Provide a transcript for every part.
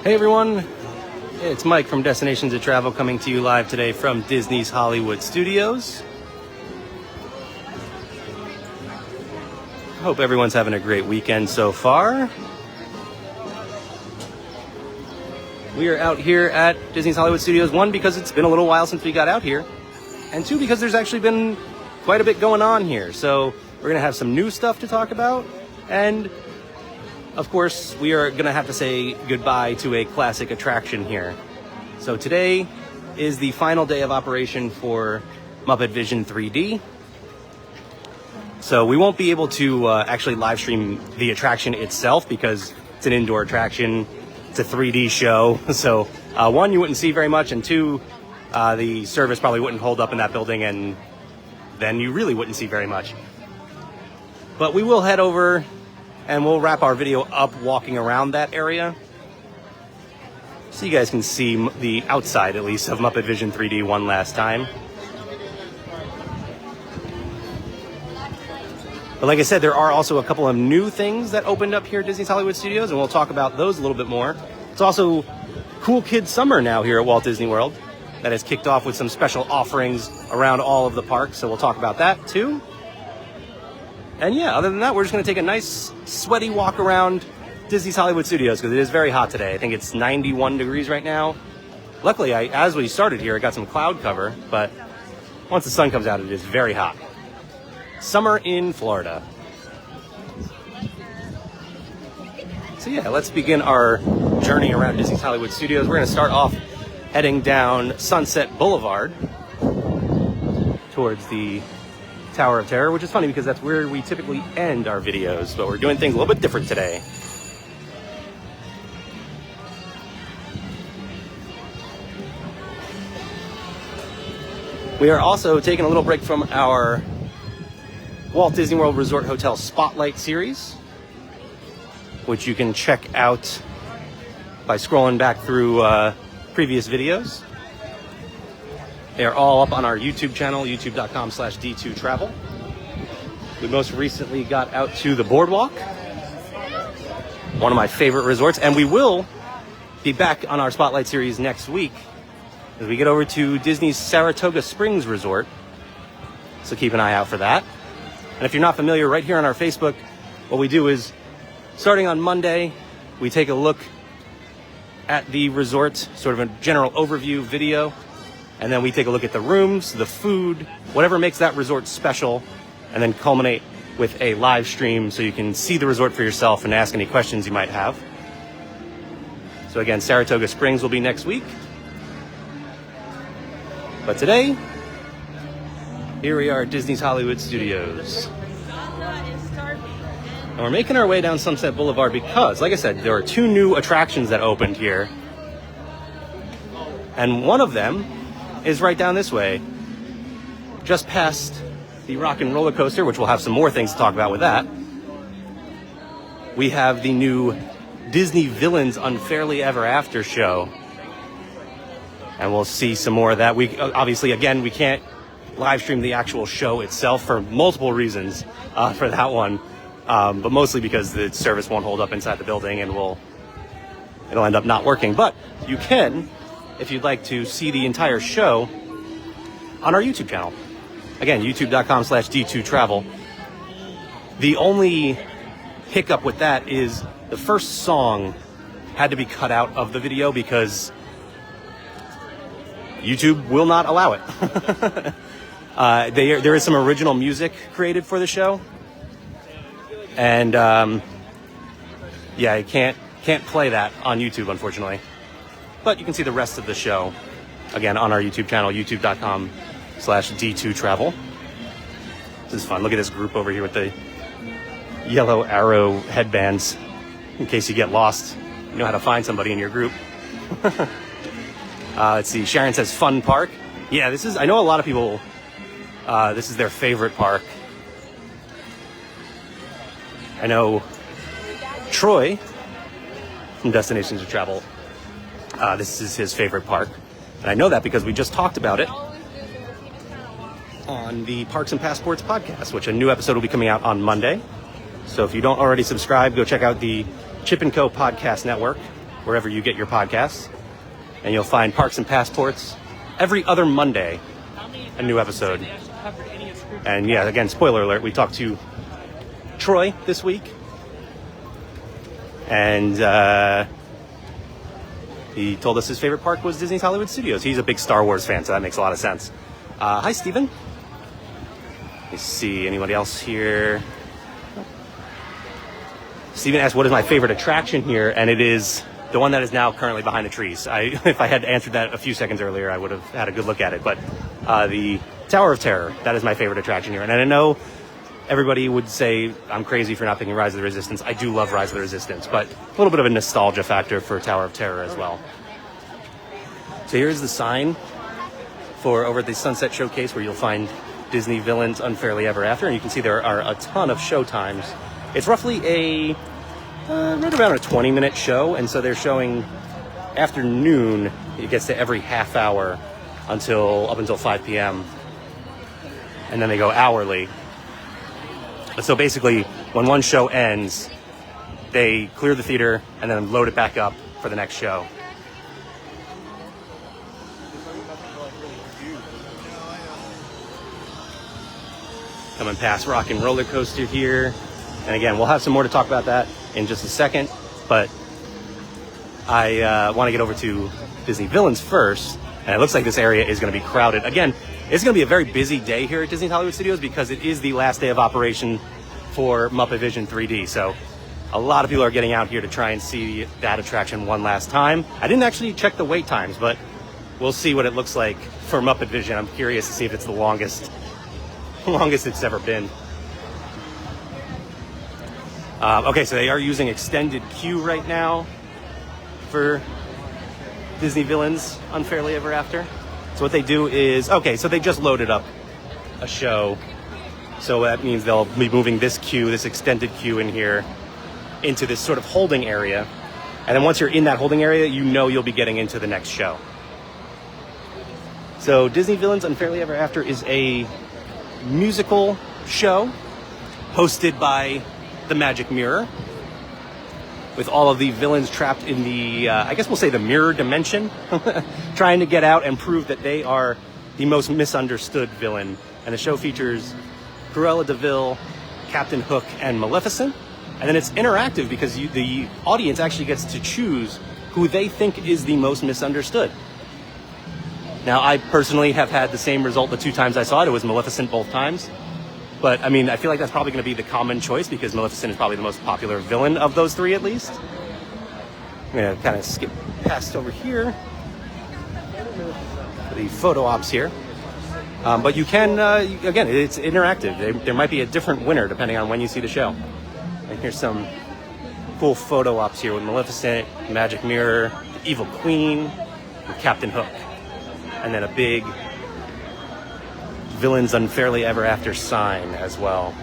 Hey everyone, it's Mike from Destinations of Travel coming to you live today from Disney's Hollywood Studios. Hope everyone's having a great weekend so far. We are out here at Disney's Hollywood Studios, one, because it's been a little while since we got out here, and two, because there's actually been quite a bit going on here. So we're going to have some new stuff to talk about, and of course, we are going to have to say goodbye to a classic attraction here. So today is the final day of operation for Muppet Vision 3D. So we won't be able to actually live stream the attraction itself because it's an indoor attraction. It's a 3D show. So one, you wouldn't see very much, and two, the service probably wouldn't hold up in that building, and then you really wouldn't see very much. But we will head over and we'll wrap our video up walking around that area so you guys can see the outside, at least, of Muppet Vision 3D one last time. But like I said, there are also a couple of new things that opened up here at Disney's Hollywood Studios, and we'll talk about those a little bit more. It's also Cool Kids Summer now here at Walt Disney World that has kicked off with some special offerings around all of the parks, so we'll talk about that too. And yeah, other than that, we're just going to take a nice sweaty walk around Disney's Hollywood Studios because it is very hot today. I think it's 91 degrees right now. Luckily, as we started here, I got some cloud cover, but once the sun comes out, it is very hot. Summer in Florida. So yeah, let's begin our journey around Disney's Hollywood Studios. We're going to start off heading down Sunset Boulevard towards the Tower of Terror, which is funny because that's where we typically end our videos, but we're doing things a little bit different today. We are also taking a little break from our Walt Disney World Resort Hotel Spotlight series, which you can check out by scrolling back through previous videos. They are all up on our YouTube channel, youtube.com/D2Travel. We most recently got out to the Boardwalk, one of my favorite resorts, and we will be back on our Spotlight series next week as we get over to Disney's Saratoga Springs Resort, so keep an eye out for that. And if you're not familiar, right here on our Facebook, what we do is, starting on Monday, we take a look at the resort, sort of a general overview video, and then we take a look at the rooms, the food, whatever makes that resort special, and then culminate with a live stream so you can see the resort for yourself and ask any questions you might have. So again, Saratoga Springs will be next week. But today, here we are at Disney's Hollywood Studios. And we're making our way down Sunset Boulevard because, like I said, there are two new attractions that opened here. And one of them is right down this way, just past the Rock and Roller Coaster, which we'll have some more things to talk about with that. We have the new Disney Villains Unfairly Ever After show, and we'll see some more of that. We obviously, again, we can't live stream the actual show itself for multiple reasons for that one, but mostly because the service won't hold up inside the building and it'll end up not working. But you can, if you'd like to see the entire show, on our YouTube channel. Again, youtube.com/D2Travel. The only hiccup with that is the first song had to be cut out of the video because YouTube will not allow it. There is some original music created for the show, and yeah, I can't play that on YouTube, unfortunately. But you can see the rest of the show, again, on our YouTube channel, youtube.com/D2Travel. This is fun. Look at this group over here with the yellow arrow headbands. In case you get lost, you know how to find somebody in your group. Let's see. Sharon says fun park. Yeah, I know a lot of people, this is their favorite park. I know Troy from Destinations of Travel, this is his favorite park. And I know that because we just talked about it on the Parks and Passports podcast, which a new episode will be coming out on Monday. So if you don't already subscribe, go check out the Chip & Co. podcast network. wherever you get your podcasts. And you'll find Parks and Passports every other Monday, a new episode. And yeah, again, spoiler alert, we talked to Troy this week. And he told us his favorite park was Disney's Hollywood Studios. He's a big Star Wars fan, so that makes a lot of sense. Hi, Steven. Let me see, anybody else here? Steven asked, what is my favorite attraction here? And it is the one that is now currently behind the trees. If I had answered that a few seconds earlier, I would have had a good look at it. But the Tower of Terror, that is my favorite attraction here. And I know everybody would say I'm crazy for not thinking Rise of the Resistance. I do love Rise of the Resistance, but a little bit of a nostalgia factor for Tower of Terror as well. So here's the sign for over at the Sunset Showcase, where you'll find Disney Villains Unfairly Ever After. And you can see there are a ton of show times. It's roughly right around a 20-minute show, and so they're showing afternoon. It gets to every half hour up until 5 p.m. And then they go hourly. So basically, when one show ends, they clear the theater and then load it back up for the next show. Coming past Rock and Roller Coaster here. And again, we'll have some more to talk about that in just a second. But I want to get over to Disney Villains first. And it looks like this area is going to be crowded. Again, it's going to be a very busy day here at Disney's Hollywood Studios because it is the last day of operation for Muppet Vision 3D. So a lot of people are getting out here to try and see that attraction one last time. I didn't actually check the wait times, but we'll see what it looks like for Muppet Vision. I'm curious to see if it's the longest it's ever been. Okay, so they are using extended queue right now for Disney Villains Unfairly Ever After. So what they do is, okay, so they just loaded up a show. So that means they'll be moving this queue, this extended queue in here, into this sort of holding area. And then once you're in that holding area, you know you'll be getting into the next show. So Disney Villains Unfairly Ever After is a musical show hosted by the Magic Mirror, with all of the villains trapped in the, I guess we'll say the mirror dimension, trying to get out and prove that they are the most misunderstood villain. And the show features Cruella de Vil, Captain Hook, and Maleficent. And then it's interactive because the audience actually gets to choose who they think is the most misunderstood. Now, I personally have had the same result the two times I saw it. It was Maleficent both times. But, I mean, I feel like that's probably going to be the common choice because Maleficent is probably the most popular villain of those three, at least. I'm going to kind of skip past over here. The photo ops here. But you can, again, it's interactive. There might be a different winner depending on when you see the show. And here's some cool photo ops here with Maleficent, Magic Mirror, the Evil Queen, and Captain Hook. And then a big Villains Unfairly Ever After sign as well.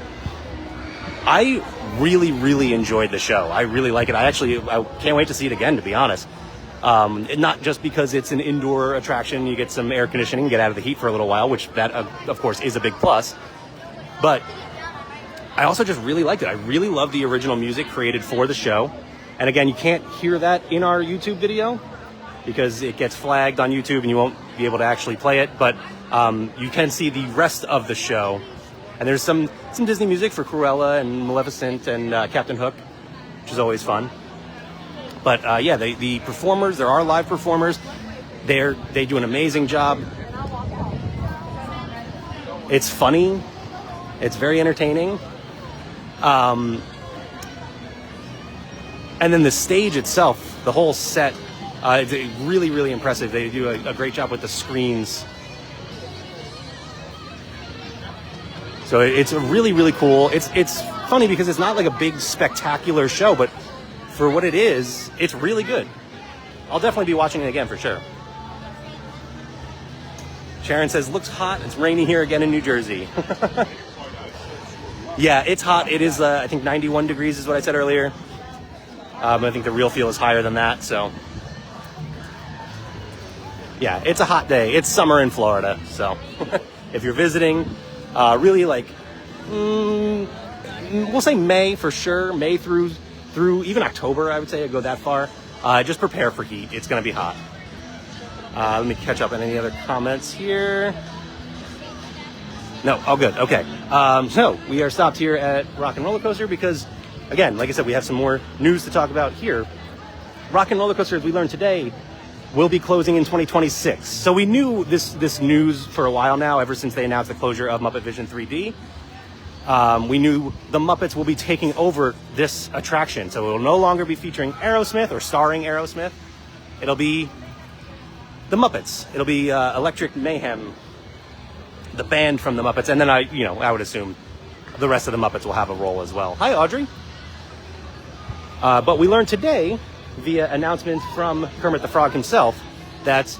I really, really enjoyed the show. I really like it. I can't wait to see it again, to be honest. Not just because it's an indoor attraction, you get some air conditioning, get out of the heat for a little while, which that, of course, is a big plus. But I also just really liked it. I really love the original music created for the show. And again, you can't hear that in our YouTube video because it gets flagged on YouTube and you won't be able to actually play it. But you can see the rest of the show. And there's some Disney music for Cruella and Maleficent and Captain Hook, which is always fun. But yeah, the performers, there are live performers. They do an amazing job. It's funny. It's very entertaining. And then the stage itself, the whole set, it's really, really impressive. They do a great job with the screens. So it's really, really cool. It's funny because it's not like a big spectacular show, but for what it is, it's really good. I'll definitely be watching it again for sure. Sharon says, looks hot. It's rainy here again in New Jersey. Yeah, it's hot. It is, I think 91 degrees is what I said earlier. I think the real feel is higher than that, so. Yeah, it's a hot day. It's summer in Florida, so. If you're visiting, really like, we'll say May for sure. May through even October, I would say. I'd go that far. Just prepare for heat. It's going to be hot. Let me catch up on any other comments here. No, all good. Okay. So we are stopped here at Rock and Roller Coaster because, again, like I said, we have some more news to talk about here. Rock and Roller Coaster, as we learned today, will be closing in 2026. So we knew this news for a while now, ever since they announced the closure of Muppet Vision 3D. We knew the Muppets will be taking over this attraction. So it will no longer be featuring Aerosmith or starring Aerosmith. It'll be the Muppets. It'll be Electric Mayhem, the band from the Muppets. And then I would assume the rest of the Muppets will have a role as well. Hi, Audrey. But we learned today, via announcement from Kermit the Frog himself, that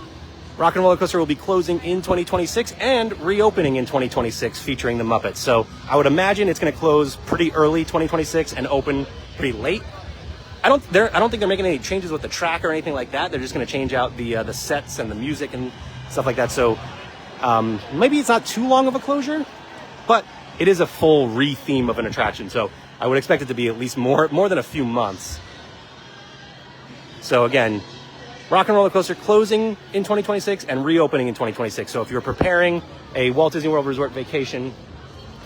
Rock and Roller Coaster will be closing in 2026 and reopening in 2026 featuring the Muppets. So I would imagine it's going to close pretty early 2026 and open pretty late. I don't think they're making any changes with the track or anything like that. They're just going to change out the sets and the music and stuff like that. So maybe it's not too long of a closure, but it is a full re-theme of an attraction. So I would expect it to be at least more than a few months. So again, Rock and Roller Coaster closing in 2026 and reopening in 2026. So if you're preparing a Walt Disney World Resort vacation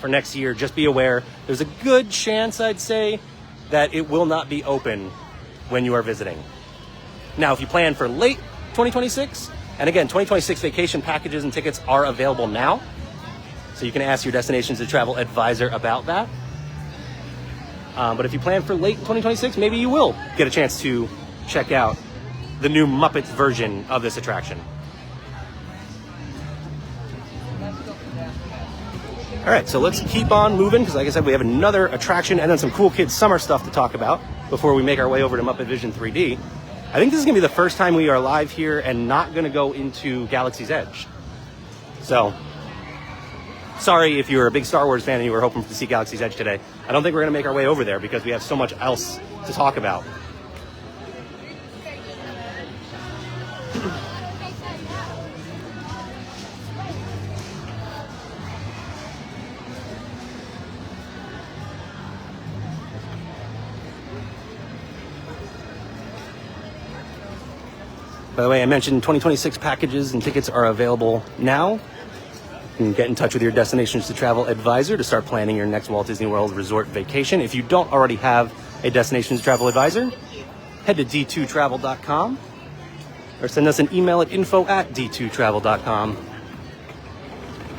for next year, just be aware there's a good chance, I'd say, that it will not be open when you are visiting. Now, if you plan for late 2026, and again, 2026 vacation packages and tickets are available now, so you can ask your Destinations to Travel advisor about that. But if you plan for late 2026, maybe you will get a chance to check out the new Muppets version of this attraction. All right, so let's keep on moving because, like I said, we have another attraction and then some cool kids summer stuff to talk about before we make our way over to Muppet Vision 3D. I think this is going to be the first time we are live here and not going to go into Galaxy's Edge. So, sorry if you're a big Star Wars fan and you were hoping to see Galaxy's Edge today. I don't think we're going to make our way over there because we have so much else to talk about. By the way, I mentioned 2026 packages and tickets are available now. You can get in touch with your Destinations to Travel advisor to start planning your next Walt Disney World Resort vacation. If you don't already have a Destinations to Travel advisor, head to d2travel.com or send us an email at info@d2travel.com.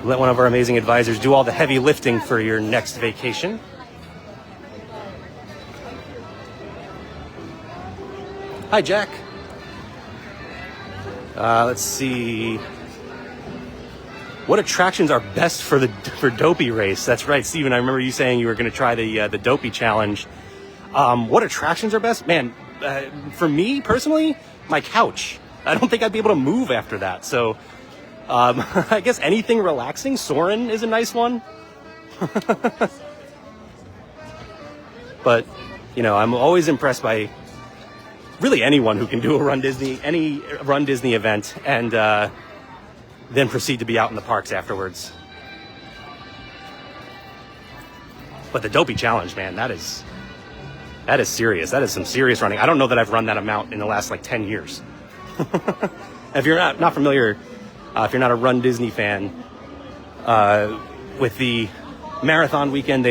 Let one of our amazing advisors do all the heavy lifting for your next vacation. Hi, Jack. Let's see. What attractions are best for Dopey Race? That's right, Steven. I remember you saying you were going to try the Dopey Challenge. What attractions are best? Man, for me personally, my couch. I don't think I'd be able to move after that. So, I guess anything relaxing. Soarin' is a nice one. But, I'm always impressed by really anyone who can do any Run Disney event and then proceed to be out in the parks afterwards. But the Dopey Challenge, man, that is serious. That is some serious running. I don't know that I've run that amount in the last 10 years. If you're not familiar, if you're not a Run Disney fan, with the marathon weekend,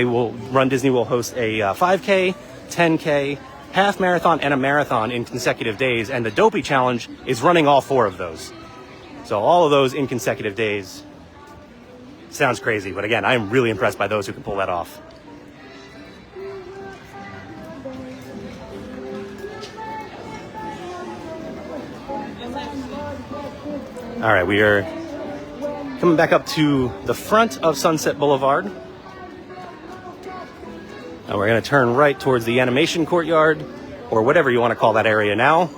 Run Disney will host a 5K, 10K, half marathon, and a marathon in consecutive days, and the Dopey Challenge is running all 4 of those. So all of those in consecutive days. Sounds crazy, but again, I'm really impressed by those who can pull that off. All right, we are coming back up to the front of Sunset Boulevard. And we're going to turn right towards the animation courtyard, or whatever you want to call that area now.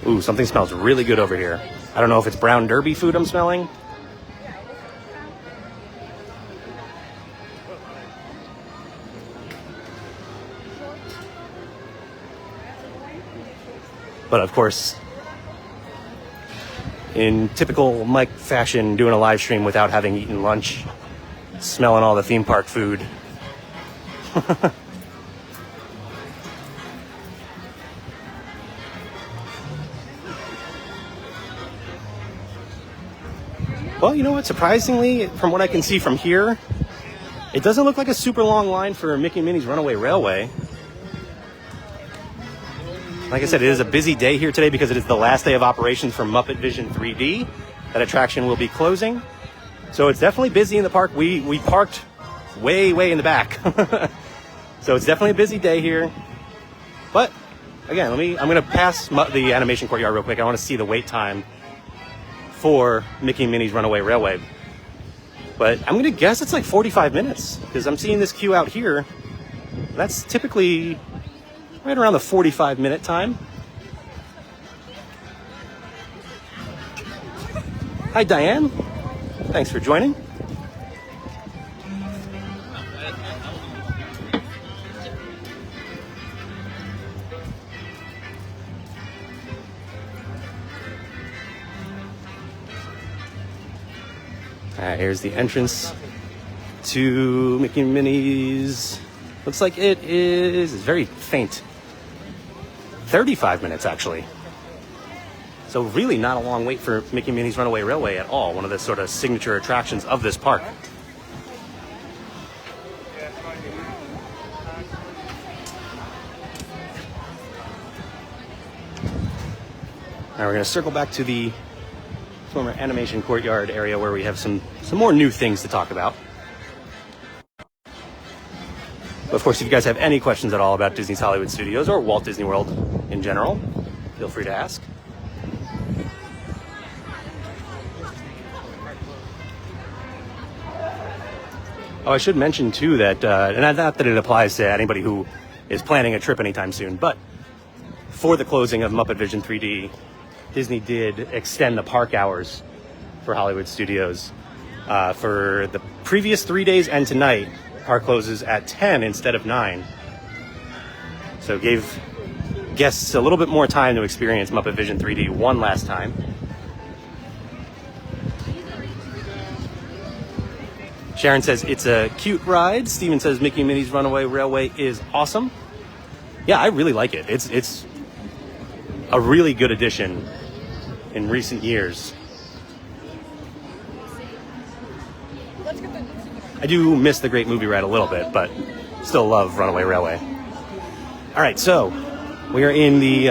Ooh, something smells really good over here. I don't know if it's brown derby food I'm smelling. But of course, in typical Mike fashion, doing a live stream without having eaten lunch, smelling all the theme park food. Well, you know what? Surprisingly, from what I can see from here, it doesn't look like a super long line for Mickey and Minnie's Runaway Railway. Like I said, it is a busy day here today because it is the last day of operations for Muppet Vision 3D. That attraction will be closing. So it's definitely busy in the park. We parked way in the back. So it's definitely a busy day here. But again, I'm going to pass the animation courtyard real quick. I want to see the wait time for Mickey and Minnie's Runaway Railway. But I'm going to guess it's like 45 minutes because I'm seeing this queue out here. That's typically right around the 45-minute time. Hi, Diane. Thanks for joining. Here's the entrance to Mickey and Minnie's. Looks like it's very faint. 35 minutes, actually. So really not a long wait for Mickey and Minnie's Runaway Railway at all. One of the sort of signature attractions of this park. Now we're going to circle back to the former animation courtyard area where we have some more new things to talk about. But of course, if you guys have any questions at all about Disney's Hollywood Studios or Walt Disney World in general, feel free to ask. Oh, I should mention too that, and not that it applies to anybody who is planning a trip anytime soon, but for the closing of Muppet Vision 3D, Disney did extend the park hours for Hollywood Studios. For the previous 3 days and tonight, park closes at 10 instead of 9. So gave guests a little bit more time to experience Muppet Vision 3D one last time. Sharon says it's a cute ride. Steven says Mickey and Minnie's Runaway Railway is awesome. Yeah, I really like it. It's a really good addition in recent years. I do miss the Great Movie Ride a little bit, but still love Runaway Railway. All right, so we are in the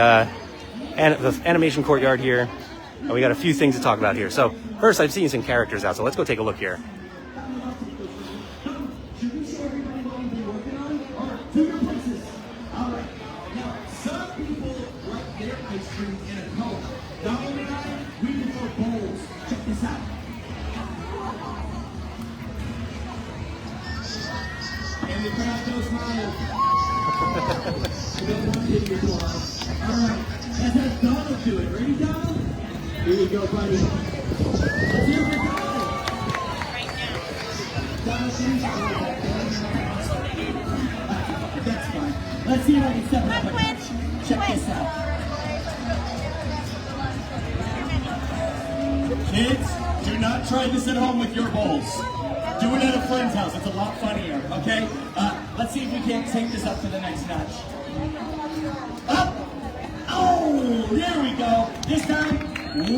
animation courtyard here, and we got a few things to talk about here. So first, I've seen some characters out, so let's go take a look here. Let's have Donald do it. Ready, Donald? Here you go, buddy. Let's hear it for Donald. That's fine. Let's see if I can step up. Check this out. Kids, do not try this at home with your bowls. Do it at a friend's house. It's a lot funnier, okay? Let's see if we can't take this up to the next notch. Up! Oh, there we go. This time,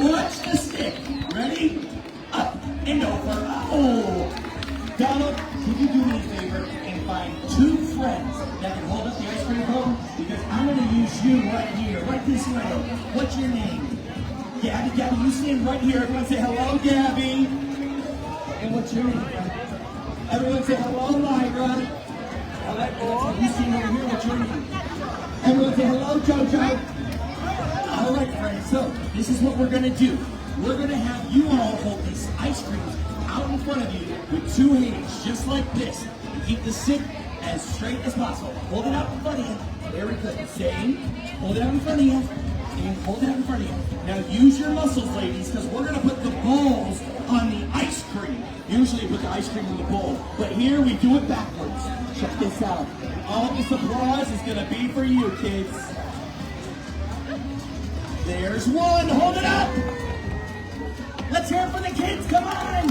watch the stick. Ready? Up and over. Oh! Donald, can you do me a favor and find 2 friends that can hold up the ice cream cone? Because I'm going to use you right here, right this way. What's your name? Gabby, you stand right here. Everyone say hello, Gabby. And what's your name? Everyone say hello, Lyra. You stand over here. What's your name? Everyone say hello, Jojo. All right, friends. So this is what we're going to do. We're going to have you all hold these ice creams out in front of you with 2 hands, just like this. And keep the stick as straight as possible. Hold it out in front of you. Very good. Same. Hold it out in front of you. And hold it out in front of you. Now use your muscles, ladies, because we're going to put the balls on the ice cream. Usually you put the ice cream in the bowl, but here we do it backwards. Check this out. All this applause is going to be for you, kids. There's one. Hold it up. Let's hear it for the kids. Come on.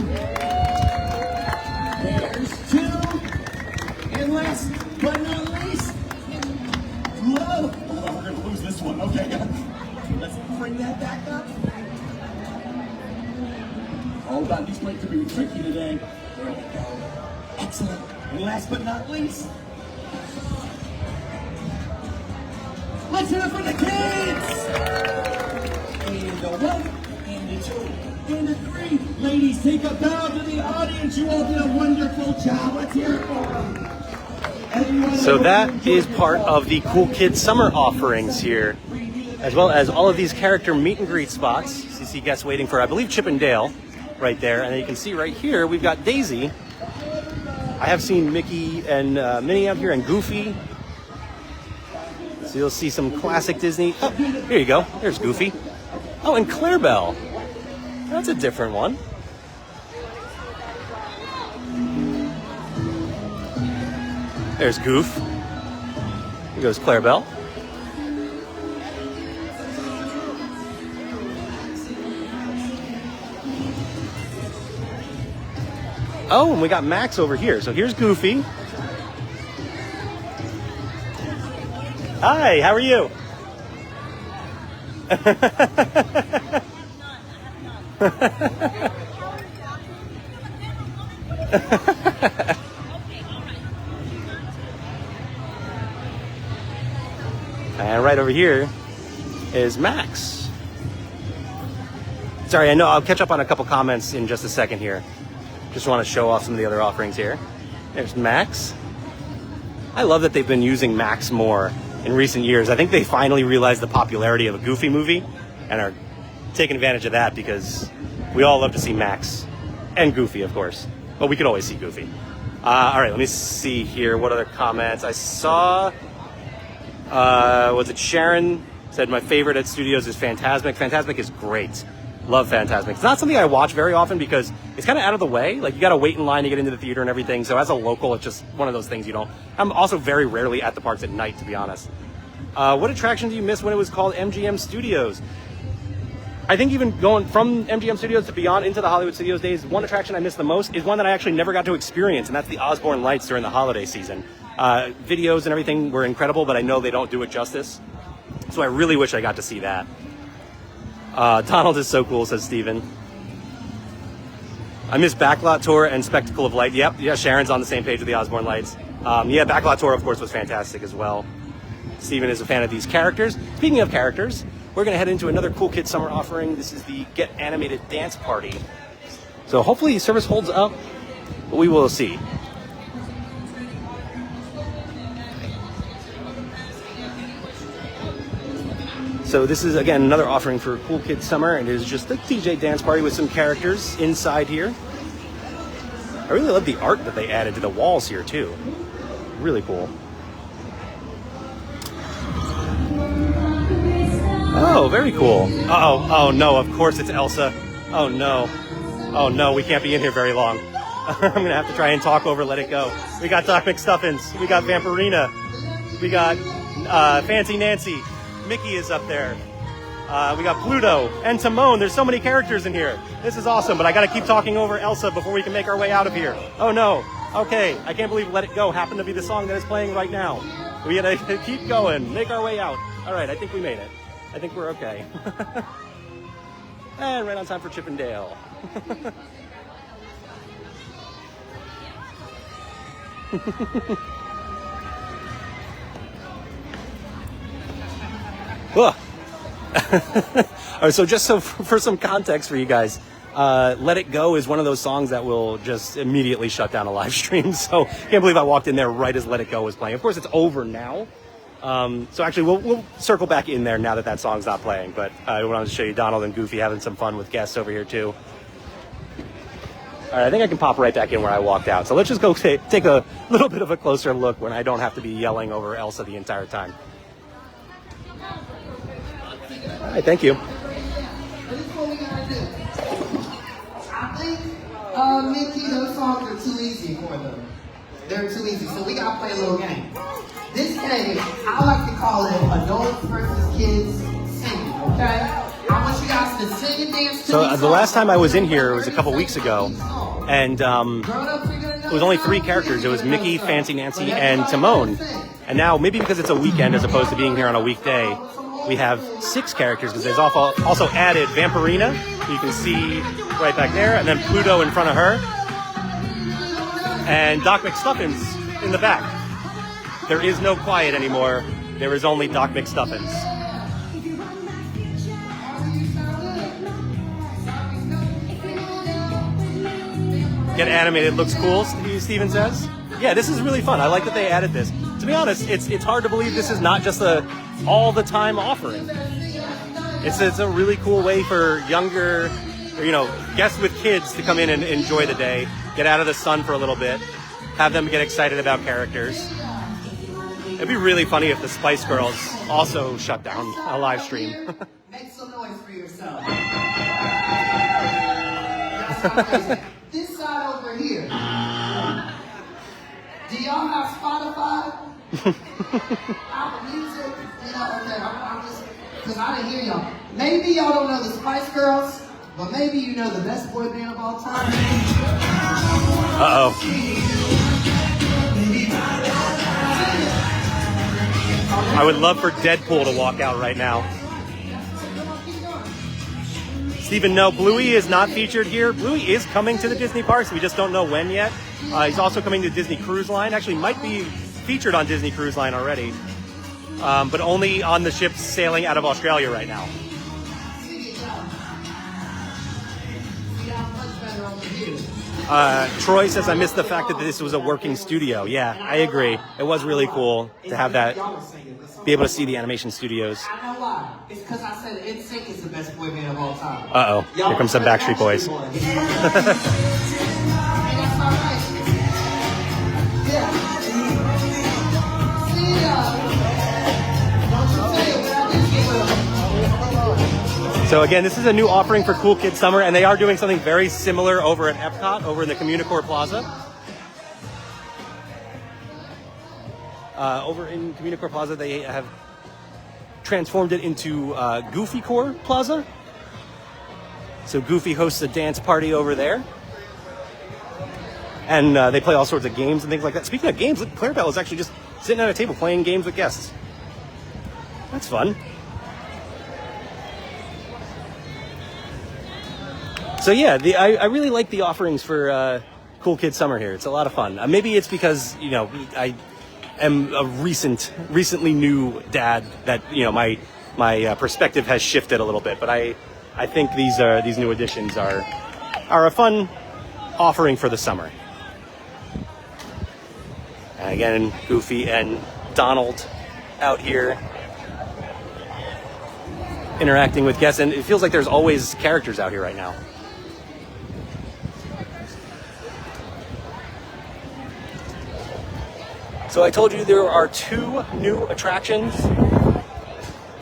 There's two. And last but not least. Whoa. Oh, we're going to lose this one. Okay. Let's bring that back up. Hold on. These mics are being tricky today. There we go. Excellent. And last but not least. Let's hear it for the kids! And a one, and a two, and a three. Ladies, take a bow to the audience. You all did a wonderful job. Let's hear it for them. Everyone, So that is part of the Cool Kids Summer offerings here, as well as all of these character meet and greet spots. So you see guests waiting for, I believe, Chip and Dale right there. And then you can see right here, we've got Daisy. I have seen Mickey and Minnie out here, and Goofy. So you'll see some classic Disney. Oh, here you go. There's Goofy. Oh, and Clarabelle. That's a different one. There's Goof. Here goes Clarabelle. Oh, and we got Max over here. So here's Goofy. Hi, how are you? And right over here is Max. Sorry, I know I'll catch up on a couple comments in just a second here. Just want to show off some of the other offerings here. There's Max. I love that they've been using Max more in recent years. I think they finally realized the popularity of a Goofy movie and are taking advantage of that, because we all love to see Max and Goofy, of course. But we could always see Goofy. All right, let me see here. What other comments? I saw, was it Sharon said my favorite at Studios is Fantasmic. Fantasmic is great. Love Fantasmic. It's not something I watch very often because it's kind of out of the way. Like, you got to wait in line to get into the theater and everything. So as a local, it's just one of those things you don't. I'm also very rarely at the parks at night, to be honest. What attraction do you miss when it was called MGM Studios? I think even going from MGM Studios to beyond into the Hollywood Studios days, one attraction I miss the most is one that I actually never got to experience, and that's the Osborne Lights during the holiday season. Videos and everything were incredible, but I know they don't do it justice. So I really wish I got to see that. Donald is so cool, says Steven. I miss Backlot Tour and Spectacle of Light. Yep, yeah, Sharon's on the same page with the Osborne Lights. Yeah, Backlot Tour, of course, was fantastic as well. Steven is a fan of these characters. Speaking of characters, we're going to head into another Cool Kids Summer offering. This is the Get Animated Dance Party. So hopefully service holds up, but we will see. So this is, again, another offering for Cool Kids Summer, and it is just the DJ dance party with some characters inside here. I really love the art that they added to the walls here, too. Really cool. Oh, very cool. Uh-oh. Oh, no, of course it's Elsa. Oh, no. Oh, no, we can't be in here very long. I'm going to have to try and talk over Let It Go. We got Doc McStuffins. We got Vampirina. We got Fancy Nancy. Mickey is up there. We got Pluto and Timon. There's so many characters in here. This is awesome, but I got to keep talking over Elsa before we can make our way out of here. Oh, no. Okay, I can't believe Let It Go happened to be the song that is playing right now. We got to keep going, make our way out. All right, I think we made it. I think we're okay. And right on time for Chip and Dale. All right, so just for some context for you guys, Let It Go is one of those songs that will just immediately shut down a live stream. So I can't believe I walked in there right as Let It Go was playing. Of course, it's over now. So actually, we'll circle back in there now that that song's not playing. But I wanted to show you Donald and Goofy having some fun with guests over here, too. All right, I think I can pop right back in where I walked out. So let's just go take a little bit of a closer look when I don't have to be yelling over Elsa the entire time. All right, thank you. This is what we gotta do. I think, Mickey, those songs are too easy for them. They're too easy, so we gotta play a little game. This game, I like to call it adults versus kids singing, Okay? I want you guys to sing and dance to So these the last songs. time I was in here was a couple weeks ago, and Grown-ups, you're gonna know it was only some, 3 characters. It was you're gonna Mickey, know some. Fancy Nancy, But and everybody Timon. gotta sing. And now, maybe because it's a weekend as opposed to being here on a weekday, we have 6 characters, because there's also added Vampirina, who you can see right back there, and then Pluto in front of her, and Doc McStuffins in the back. There is no Quiet anymore. There is only Doc McStuffins. Get animated, looks cool, Steven says. Yeah, this is really fun. I like that they added this. To be honest, it's hard to believe this is not just a all-the-time offering. It's a really cool way for younger, guests with kids to come in and enjoy the day, get out of the sun for a little bit, have them get excited about characters. It'd be really funny if the Spice Girls also shut down a live stream. Make some noise for yourself. This side over here. Do y'all have Spotify? Apple Music? Okay, I'm just, because I didn't hear y'all. Maybe y'all don't know the Spice Girls, but maybe you know the best boy band of all time. Uh-oh. I would love for Deadpool to walk out right now. Stephen, no, Bluey is not featured here. Bluey is coming to the Disney parks. We just don't know when yet. He's also coming to Disney Cruise Line. Actually, might be featured on Disney Cruise Line already, but only on the ships sailing out of Australia right now. Troy says, I missed the fact that this was a working studio. Yeah, I agree. It was really cool to have that, be able to see the animation studios. I know why. It's because I said NSYNC is the best boy band of all time. Uh-oh, here comes some Backstreet Boys. And that's all right. Yeah. See ya. Don't you say it without this game. So again, this is a new offering for Cool Kids Summer, and they are doing something very similar over at Epcot, over in the Communicore Plaza. Over in Communicore Plaza, they have transformed it into Goofy Core Plaza. So Goofy hosts a dance party over there. And they play all sorts of games and things like that. Speaking of games, look, Clarabelle is actually just sitting at a table playing games with guests. That's fun. So yeah, I really like the offerings for Cool Kids Summer here. It's a lot of fun. Maybe it's because, I am a recently new dad that, my perspective has shifted a little bit. But I think these new additions are a fun offering for the summer. And again, Goofy and Donald out here interacting with guests, and it feels like there's always characters out here right now. So I told you there are 2 new attractions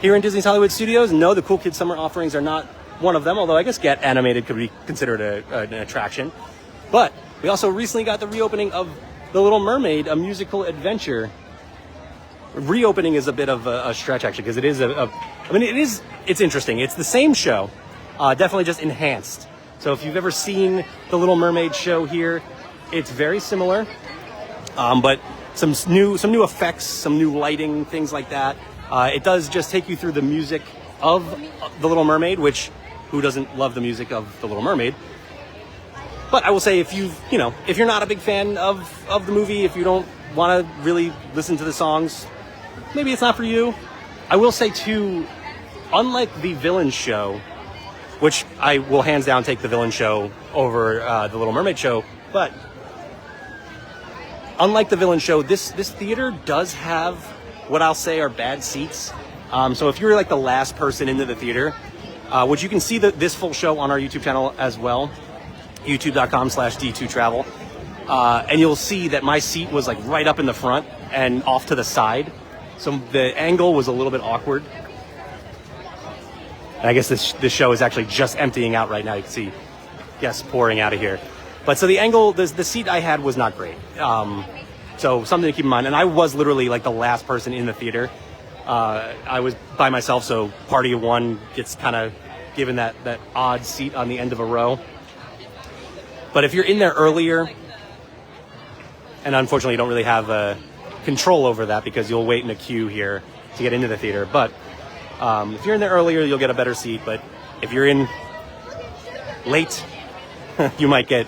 here in Disney's Hollywood Studios. No, the Cool Kids Summer offerings are not one of them, although I guess Get Animated could be considered an attraction. But we also recently got the reopening of The Little Mermaid, a musical adventure. Reopening is a bit of a stretch, actually, because it is it's interesting. It's the same show, definitely just enhanced. So if you've ever seen The Little Mermaid show here, it's very similar, but some new effects, some new lighting, things like that. It does just take you through the music of The Little Mermaid, which who doesn't love the music of The Little Mermaid? But I will say, if you're not a big fan of the movie, if you don't want to really listen to the songs, maybe it's not for you. I will say too, unlike the Villain show, which I will hands down take the Villain show over the Little Mermaid show, but unlike the Villain show, this theater does have what I'll say are bad seats. So if you're like the last person into the theater, which you can see this full show on our YouTube channel as well, youtube.com/D2Travel, and you'll see that my seat was like right up in the front and off to the side. So the angle was a little bit awkward. And I guess this show is actually just emptying out right now. You can see guests pouring out of here. But so the angle, the seat I had was not great. So something to keep in mind. And I was literally like the last person in the theater. I was by myself, so party of one gets kind of given that odd seat on the end of a row. But if you're in there earlier, and unfortunately you don't really have control over that because you'll wait in a queue here to get into the theater. But if you're in there earlier, you'll get a better seat. But if you're in late, you might get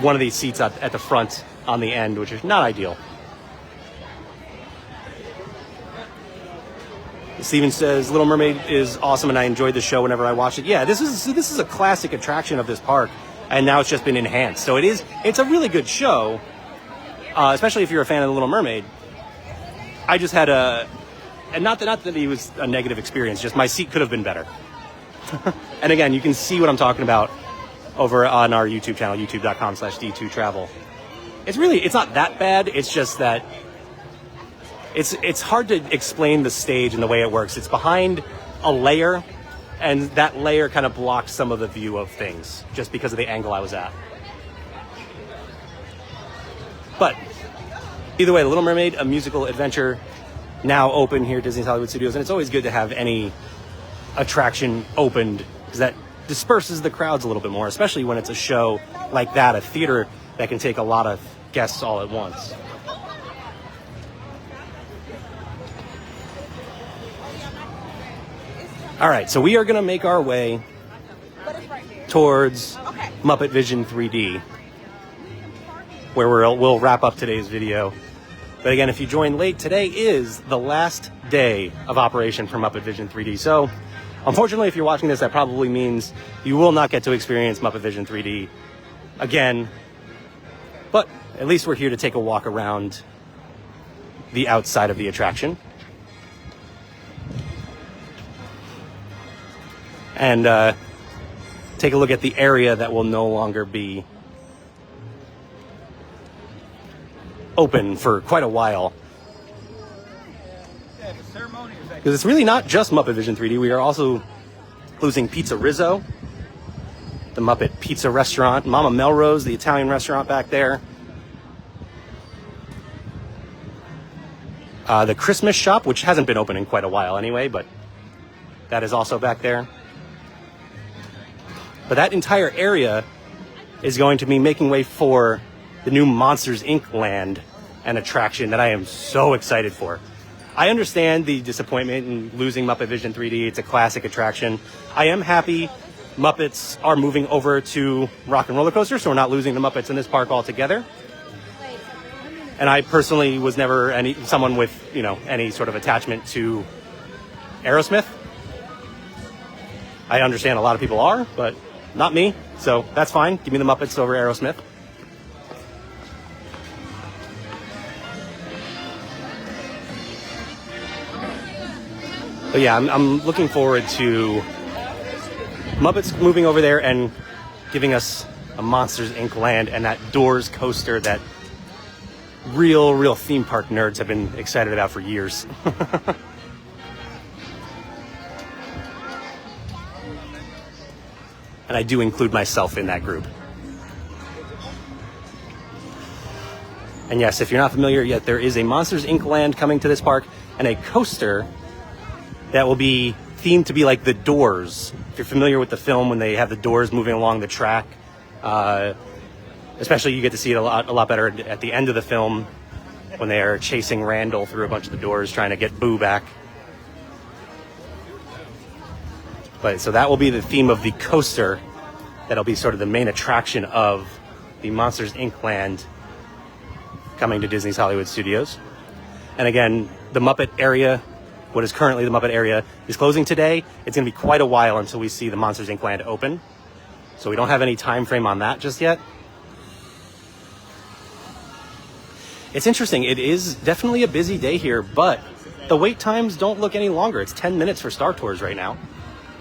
one of these seats at the front on the end, which is not ideal. Steven says, Little Mermaid is awesome and I enjoyed the show whenever I watched it. Yeah, this is a classic attraction of this park, and now it's just been enhanced. So it's a really good show, especially if you're a fan of The Little Mermaid. I just had and not that it was a negative experience, just my seat could have been better. And again, you can see what I'm talking about over on our YouTube channel, youtube.com/D2Travel. It's not that bad. It's just that it's hard to explain the stage and the way it works. It's behind a layer, and that layer kind of blocks some of the view of things just because of the angle I was at. But either way, The Little Mermaid, a musical adventure, now open here at Disney's Hollywood Studios, and it's always good to have any attraction opened because that disperses the crowds a little bit more, especially when it's a show like that, a theater that can take a lot of guests all at once. All right, so we are going to make our way towards Muppet Vision 3D, where we'll wrap up today's video. But again, if you joined late, today is the last day of operation for Muppet Vision 3D. So, unfortunately, if you're watching this, that probably means you will not get to experience Muppet Vision 3D again. But at least we're here to take a walk around the outside of the attraction. And take a look at the area that will no longer be open for quite a while. Because it's really not just Muppet Vision 3D. We are also losing Pizza Rizzo, the Muppet Pizza Restaurant, Mama Melrose, the Italian restaurant back there. The Christmas shop, which hasn't been open in quite a while anyway, but that is also back there. But that entire area is going to be making way for the new Monsters, Inc. land and attraction that I am so excited for. I understand the disappointment in losing Muppet Vision 3D. It's a classic attraction. I am happy Muppets are moving over to Rock and Roller Coaster, so we're not losing the Muppets in this park altogether. And I personally was never someone with, any sort of attachment to Aerosmith. I understand a lot of people are, but not me, so that's fine. Give me the Muppets over Aerosmith. But yeah, I'm looking forward to Muppets moving over there and giving us a Monsters, Inc. land and that Doors coaster that real theme park nerds have been excited about for years. And I do include myself in that group. And yes, if you're not familiar yet, there is a Monsters, Inc. land coming to this park and a coaster that will be themed to be like the Doors. If you're familiar with the film, when they have the doors moving along the track, especially you get to see it a lot better at the end of the film when they are chasing Randall through a bunch of the doors trying to get Boo back. But so that will be the theme of the coaster. That'll be sort of the main attraction of the Monsters, Inc. land coming to Disney's Hollywood Studios. And again, the Muppet area, what is currently the Muppet area, is closing today. It's going to be quite a while until we see the Monsters, Inc. land open. So we don't have any time frame on that just yet. It's interesting. It is definitely a busy day here, but the wait times don't look any longer. It's 10 minutes for Star Tours right now.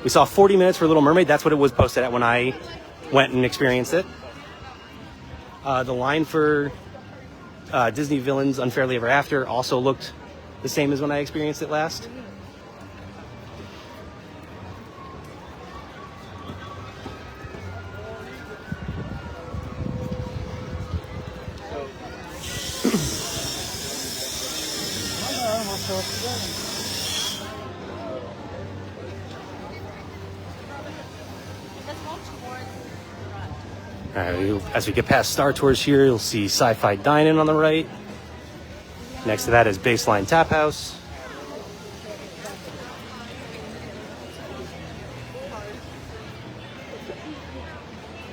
We saw 40 minutes for Little Mermaid. That's what it was posted at when I went and experienced it. The line for Disney Villains Unfairly Ever After also looked the same as when I experienced it last. All right, as we get past Star Tours here, you'll see Sci-Fi Dine-In on the right. Next to that is Baseline Tap House.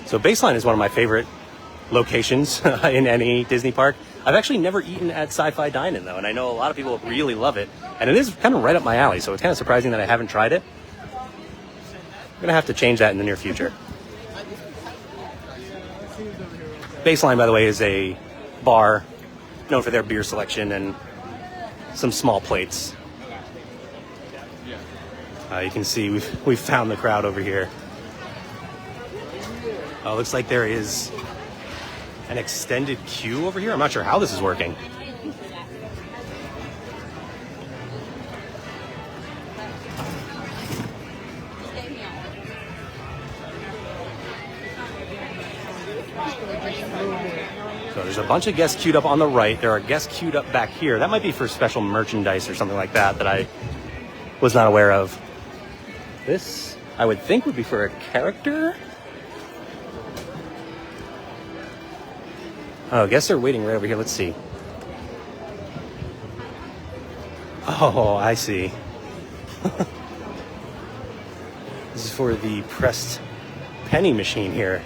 So Baseline is one of my favorite locations in any Disney park. I've actually never eaten at Sci-Fi Dine-In though, and I know a lot of people really love it. And it is kind of right up my alley, so it's kind of surprising that I haven't tried it. I'm gonna have to change that in the near future. Baseline, by the way, is a bar known for their beer selection and some small plates. You can see we've found the crowd over here. Looks like there is an extended queue over here. I'm not sure how this is working. So there's a bunch of guests queued up on the right. There are guests queued up back here. That might be for special merchandise or something like that that I was not aware of. This, I would think, would be for a character. Oh, guests are waiting right over here. Let's see. Oh, I see. This is for the pressed penny machine here,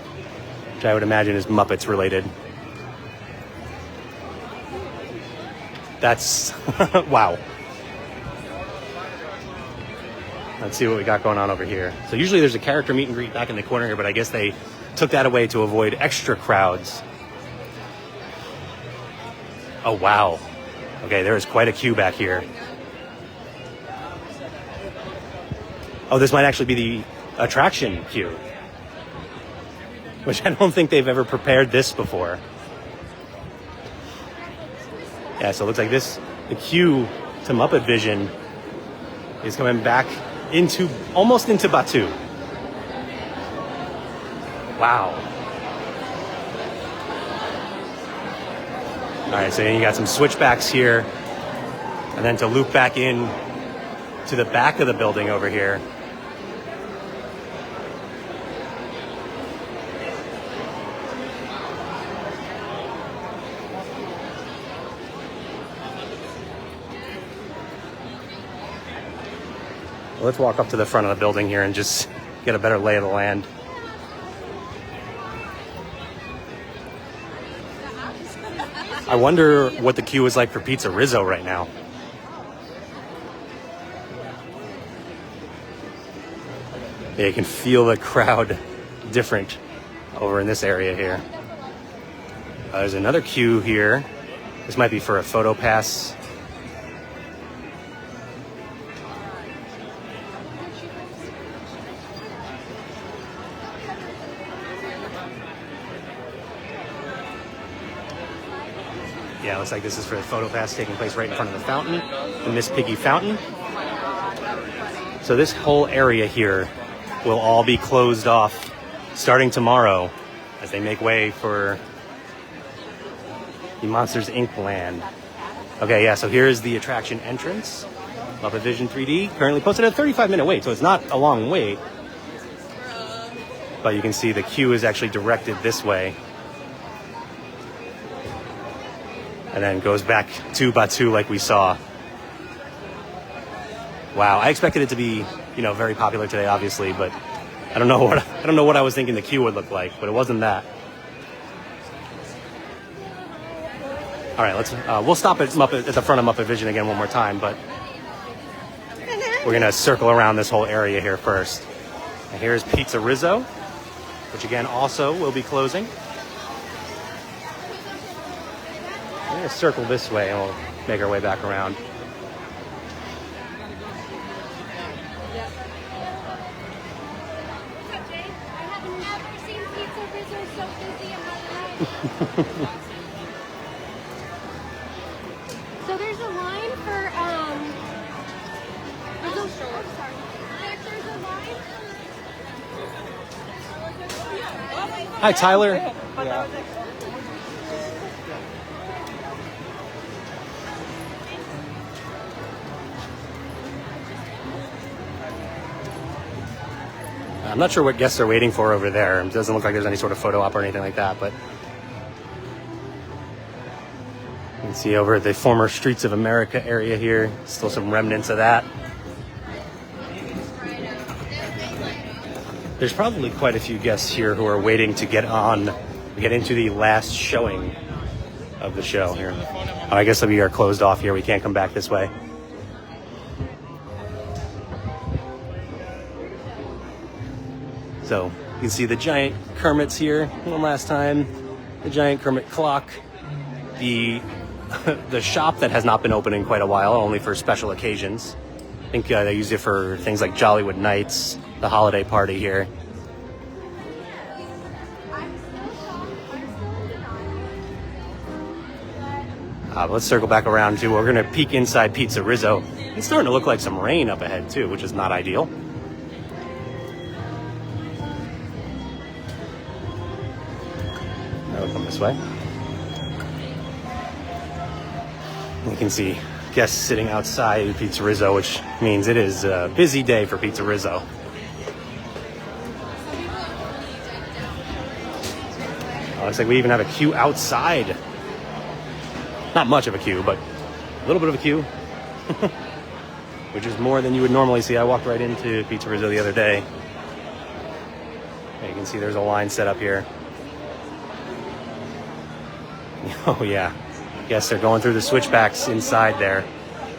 which I would imagine is Muppets related. That's wow. Let's see what we got going on over here. So usually there's a character meet and greet back in the corner here, but I guess they took that away to avoid extra crowds. Oh, wow. Okay, there is quite a queue back here. Oh, this might actually be the attraction queue, which I don't think they've ever prepared this before. Yeah, so it looks like the queue to Muppet Vision is coming back almost into Batuu. Wow. All right, so you got some switchbacks here, and then to loop back in to the back of the building over here. Well, let's walk up to the front of the building here and just get a better lay of the land. I wonder what the queue is like for Pizza Rizzo right now. Yeah, you can feel the crowd different over in this area here. There's another queue here. This might be for a photo pass. Yeah, it looks like this is for the photo pass taking place right in front of the fountain, the Miss Piggy Fountain. So this whole area here will all be closed off starting tomorrow as they make way for the Monsters, Inc. land. Okay, yeah, so here's the attraction entrance. Muppet Vision 3D, currently posted at a 35-minute wait, so it's not a long wait. But you can see the queue is actually directed this way. And then goes back to Batuu like we saw. Wow, I expected it to be, very popular today, obviously, but I don't know what I was thinking the queue would look like, but it wasn't that. All right, we'll stop at the front of Muppet Vision again one more time, but we're gonna circle around this whole area here first. And here's Pizza Rizzo, which again also will be closing. We're going to circle this way and we'll make our way back around. I have never seen Pizza Rizzo so busy in my life. So there's a line for Rizzo stroller. Sorry. There's a line. Hi, Tyler. Yeah. I'm not sure what guests are waiting for over there. It doesn't look like there's any sort of photo op or anything like that, but you can see over the former Streets of America area here, still some remnants of that. There's probably quite a few guests here who are waiting to get into the last showing of the show here. Oh, I guess we are closed off here. We can't come back this way. So you can see the giant Kermits here one last time. The giant Kermit clock. The shop that has not been open in quite a while, only for special occasions. I think they use it for things like Jollywood Nights, the holiday party here. Let's circle back around to, we're gonna peek inside Pizza Rizzo. It's starting to look like some rain up ahead too, which is not ideal. Now we'll come this way. You can see guests sitting outside Pizza Rizzo, which means it is a busy day for Pizza Rizzo. Looks like we even have a queue outside. Not much of a queue, but a little bit of a queue, which is more than you would normally see. I walked right into Pizza Rizzo the other day. And you can see there's a line set up here. Oh yeah, guests are going through the switchbacks inside there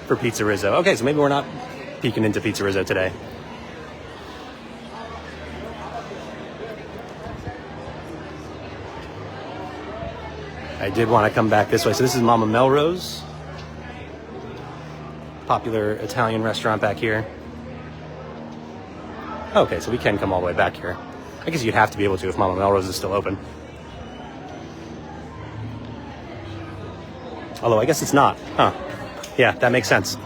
for Pizza Rizzo. Okay, so maybe we're not peeking into Pizza Rizzo today. I did want to come back this way. So this is Mama Melrose, popular Italian restaurant back here. Okay, so we can come all the way back here. I guess you'd have to be able to if Mama Melrose is still open. Although I guess it's not. Huh. Yeah, that makes sense.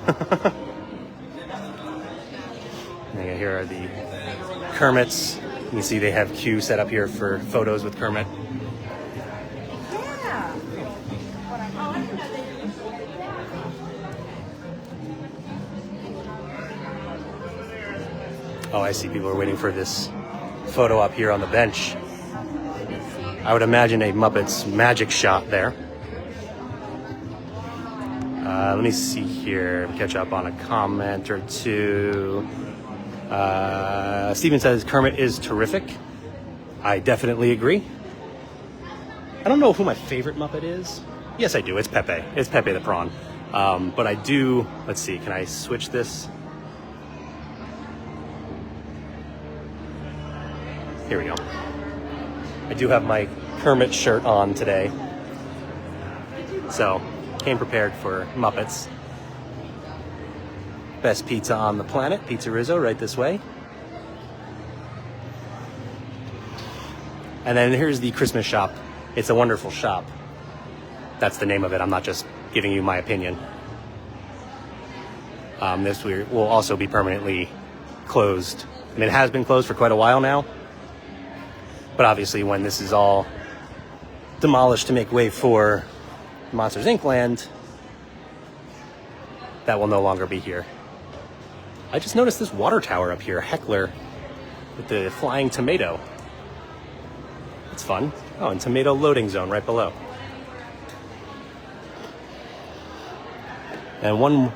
And here are the Kermits. You can see they have queue set up here for photos with Kermit. Oh, I see people are waiting for this photo up here on the bench. I would imagine a Muppets magic shot there. Let me see here, catch up on a comment or two. Steven says Kermit is terrific. I definitely agree. I don't know who my favorite Muppet is. Yes, I do. It's Pepe. It's Pepe the Prawn. But I do, let's see, can I switch this? Here we go. I do have my Kermit shirt on today. So, came prepared for Muppets. Best pizza on the planet, Pizza Rizzo, right this way. And then here's the Christmas shop. It's a wonderful shop. That's the name of it. I'm not just giving you my opinion. This will also be permanently closed. I mean, it has been closed for quite a while now. But obviously when this is all demolished to make way for Monsters Inc. land, that will no longer be here. I just noticed this water tower up here, Heckler, with the flying tomato. It's fun. Oh, and tomato loading zone right below. And one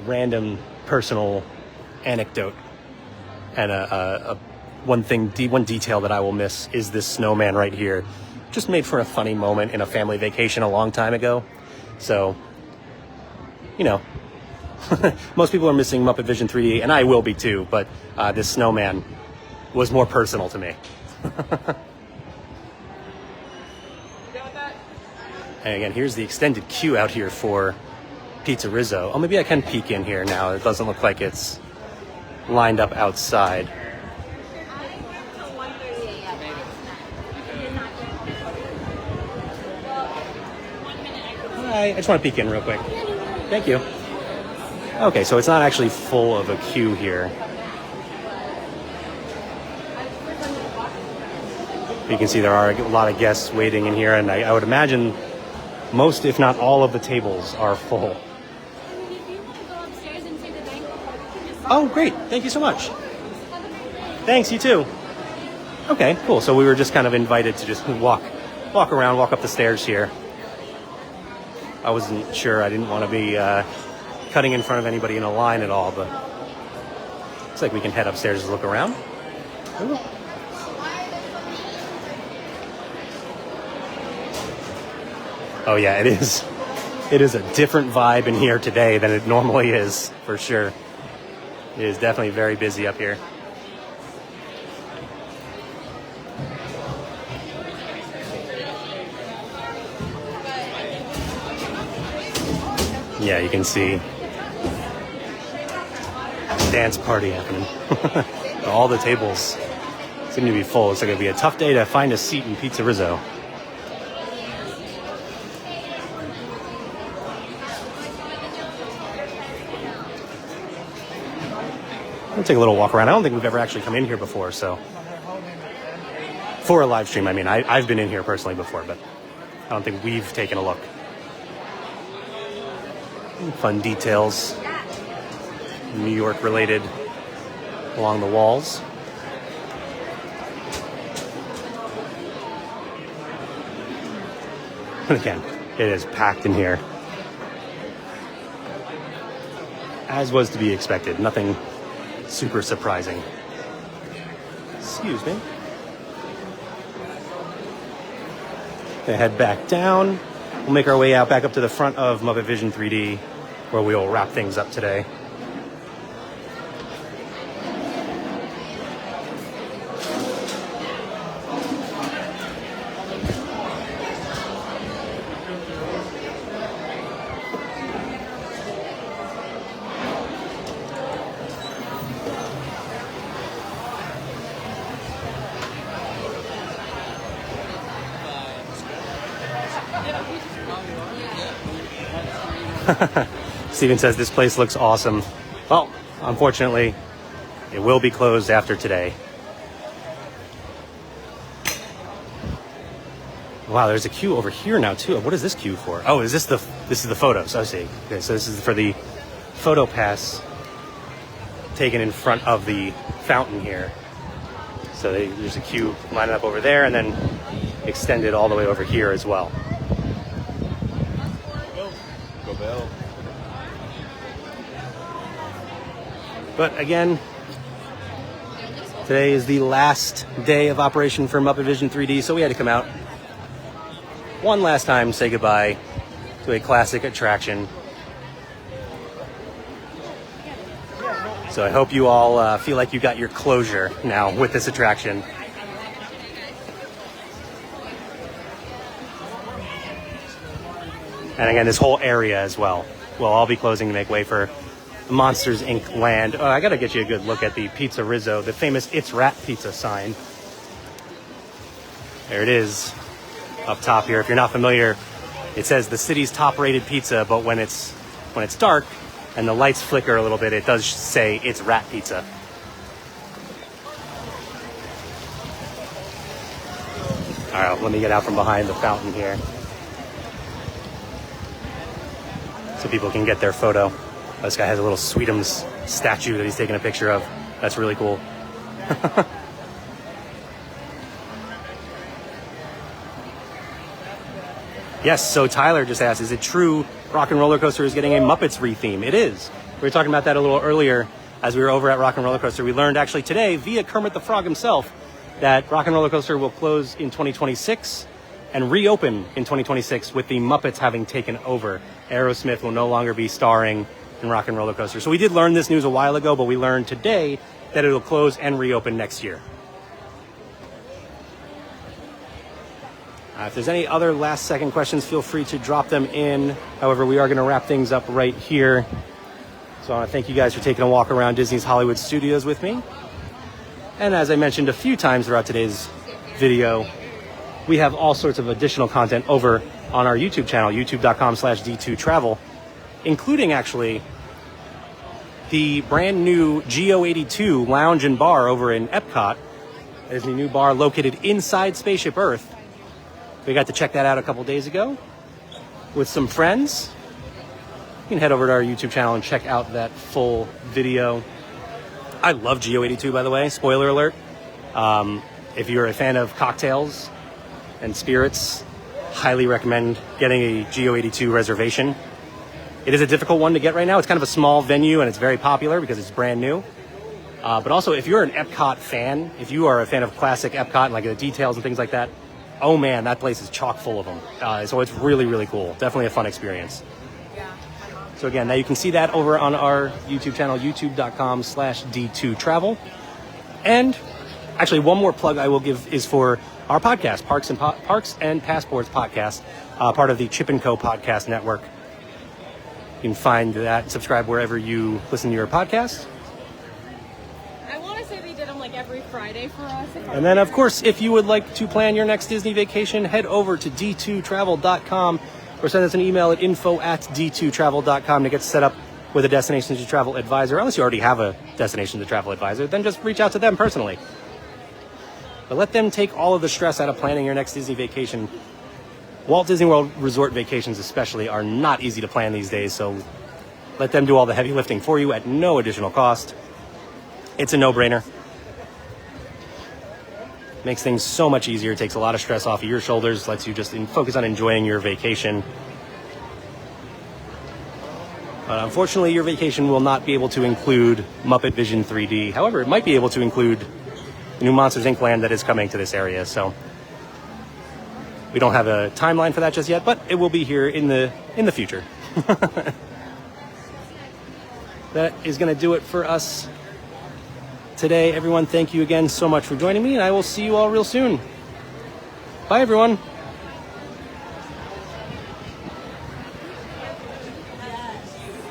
random personal anecdote and one detail that I will miss is this snowman right here. Just made for a funny moment in a family vacation a long time ago. So, you know, most people are missing Muppet Vision 3D, and I will be too, but this snowman was more personal to me. And again, here's the extended queue out here for Pizza Rizzo. Oh, maybe I can peek in here now. It doesn't look like it's lined up outside. Hi, I just want to peek in real quick. Thank you. Okay, so it's not actually full of a queue here. You can see there are a lot of guests waiting in here, and I would imagine most, if not all, of the tables are full. If you want to go upstairs and see the banquet Oh, great. Thank you so much. Thanks, you too. Okay, cool. So we were just kind of invited to just walk around, walk up the stairs here. I wasn't sure. I didn't want to be cutting in front of anybody in a line at all, but looks like we can head upstairs and look around. Ooh. Oh yeah, it is. It is a different vibe in here today than it normally is, for sure. It is definitely very busy up here. Yeah, you can see dance party happening. All the tables seem to be full. It's going to be a tough day to find a seat in Pizza Rizzo. We'll take a little walk around. I don't think we've ever actually come in here before, so for a live stream, I mean, I've been in here personally before, but I don't think we've taken a look. Fun details, New York related, along the walls. And again, it is packed in here, as was to be expected. Nothing super surprising. Excuse me. Gonna head back down. We'll make our way out back up to the front of Muppet Vision 3D, where we will wrap things up today. Steven says this place looks awesome. Well, unfortunately, it will be closed after today. Wow, there's a queue over here now too. What is this queue for? Oh, this is the photos. I see. Okay, so this is for the photo pass taken in front of the fountain here. So there's a queue lining up over there and then extended all the way over here as well. Go Bell. But again, today is the last day of operation for Muppet Vision 3D, so we had to come out one last time, say goodbye to a classic attraction. So I hope you all feel like you got your closure now with this attraction. And again, this whole area as well will all be closing to make way for Monsters Inc. land. Oh, I gotta get you a good look at the Pizza Rizzo, the famous It's Rat Pizza sign. There it is up top here. If you're not familiar, it says the city's top rated pizza, but when it's dark and the lights flicker a little bit, it does say It's Rat Pizza. All right, let me get out from behind the fountain here so people can get their photo. This guy has a little Sweetums statue that he's taking a picture of. That's really cool. Yes, so Tyler just asked, is it true Rock and Roller Coaster is getting a Muppets retheme? It is. We were talking about that a little earlier as we were over at Rock and Roller Coaster. We learned actually today via Kermit the Frog himself that Rock and Roller Coaster will close in 2026 and reopen in 2026 with the Muppets having taken over. Aerosmith will no longer be starring in Rock and Roller Coaster. So we did learn this news a while ago, but we learned today that it'll close and reopen next year. If there's any other last second questions, feel free to drop them in. However, we are going to wrap things up right here. So I want to thank you guys for taking a walk around Disney's Hollywood Studios with me. And as I mentioned a few times throughout today's video, we have all sorts of additional content over on our YouTube channel, youtube.com/D2Travel, including actually the brand new GO82 lounge and bar over in Epcot. There's a new bar located inside Spaceship Earth. We got to check that out a couple days ago with some friends. You can head over to our YouTube channel and check out that full video. I love GO82, by the way. Spoiler alert. If you're a fan of cocktails and spirits, highly recommend getting a GO82 reservation. It is a difficult one to get right now. It's kind of a small venue and it's very popular because it's brand new. But also, if you're an Epcot fan, if you are a fan of classic Epcot and like the details and things like that, oh man, that place is chock full of them. So it's really, really cool. Definitely a fun experience. So again, now you can see that over on our YouTube channel, youtube.com/D2Travel. And actually, one more plug I will give is for our podcast, Parks and Passports podcast, part of the Chip & Co. podcast network. You can find that and subscribe wherever you listen to your podcast. I want to say they did them like every Friday for us. And then, of course, if you would like to plan your next Disney vacation, head over to d2travel.com or send us an email at info@d2travel.com to get set up with a Destination to Travel advisor. Unless you already have a Destination to Travel advisor, then just reach out to them personally. But let them take all of the stress out of planning your next Disney vacation. Walt Disney World resort vacations especially are not easy to plan these days, so let them do all the heavy lifting for you at no additional cost. It's a no-brainer. Makes things so much easier, takes a lot of stress off of your shoulders, lets you just focus on enjoying your vacation. But unfortunately, your vacation will not be able to include Muppet Vision 3D. However, it might be able to include new Monsters, Inc. land that is coming to this area, so we don't have a timeline for that just yet, but it will be here in the future. That is going to do it for us today. Everyone, thank you again so much for joining me, and I will see you all real soon. Bye, everyone.